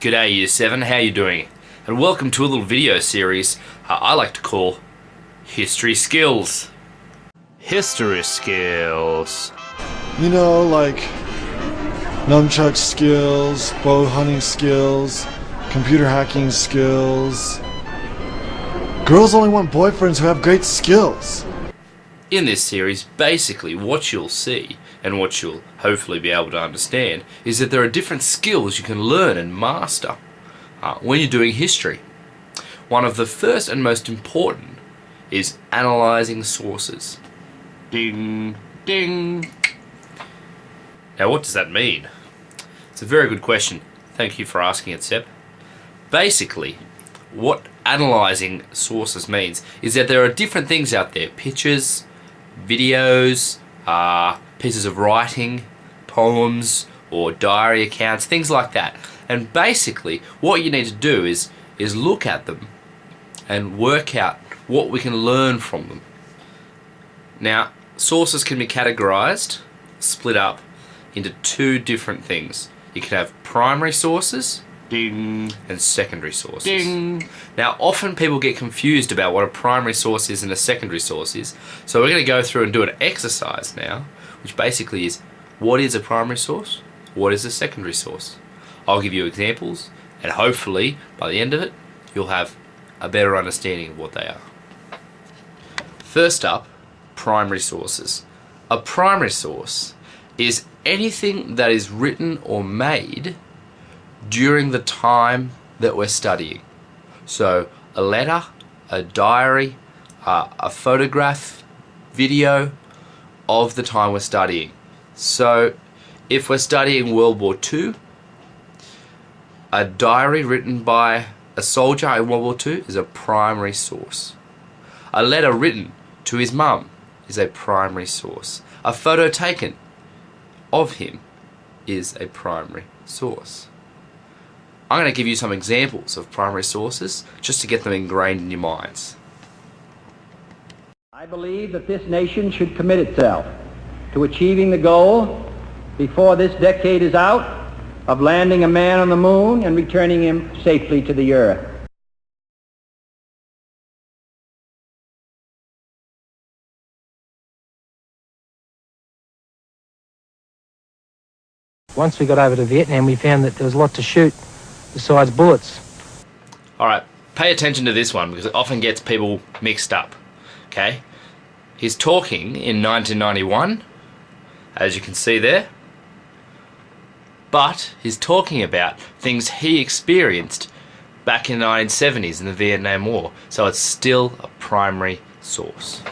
G'day Year 7, how you doing? And welcome to a little video series I like to call History Skills. History Skills. You know, like nunchuck skills, bow hunting skills, computer hacking skills. Girls only want boyfriends who have great skills. In this series, basically what you'll see, and what you'll hopefully be able to understand, is that there are different skills you can learn and master when you're doing history. One of the first and most important is analysing sources. Ding, ding. Now what does that mean? It's a very good question. Thank you for asking it, Seb. Basically, what analysing sources means is that there are different things out there. Pictures, videos, pieces of writing, poems or diary accounts, things like that. And basically what you need to do is look at them and work out what we can learn from them. Now, sources can be categorized, split up into two different things. You can have primary sources, ding, and secondary sources. Ding. Now, often people get confused about what a primary source is and a secondary source is. So we're going to go through and do an exercise now, which basically is, what is a primary source? What is a secondary source? I'll give you examples, and hopefully, by the end of it, you'll have a better understanding of what they are. First up, primary sources. A primary source is anything that is written or made during the time that we're studying. So a letter, a diary, a photograph, video of the time we're studying. So if we're studying World War II, a diary written by a soldier in World War II is a primary source. A letter written to his mum is a primary source. A photo taken of him is a primary source. I'm going to give you some examples of primary sources just to get them ingrained in your minds. I believe that this nation should commit itself to achieving the goal before this decade is out of landing a man on the moon and returning him safely to the earth. Once we got over to Vietnam, we found that there was a lot to shoot besides bullets. Alright, pay attention to this one because it often gets people mixed up. Okay? He's talking in 1991, as you can see there, but he's talking about things he experienced back in the 1970s in the Vietnam War, so it's still a primary source.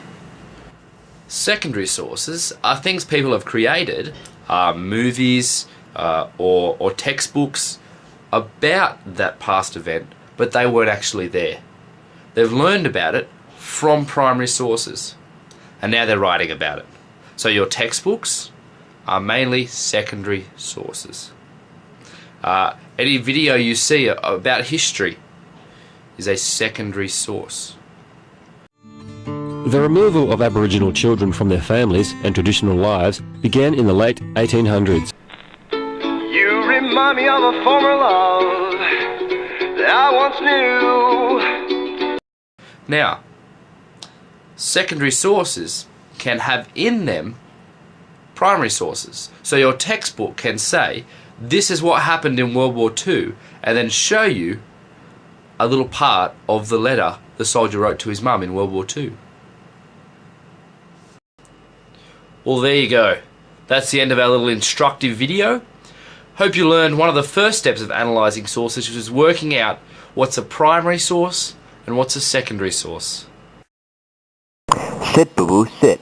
Secondary sources are things people have created, movies or textbooks about that past event, but they weren't actually there. They've learned about it from primary sources, and now they're writing about it. So your textbooks are mainly secondary sources. Any video you see about history is a secondary source. The removal of Aboriginal children from their families and traditional lives began in the late 1800s. You remind me of a former love that I once knew. Now, secondary sources can have in them primary sources. So your textbook can say, this is what happened in World War II, and then show you a little part of the letter the soldier wrote to his mum in World War II. Well, there you go. That's the end of our little instructive video. Hope you learned one of the first steps of analysing sources, which is working out what's a primary source and what's a secondary source. Sit, boo-boo, sit.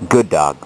Good dog.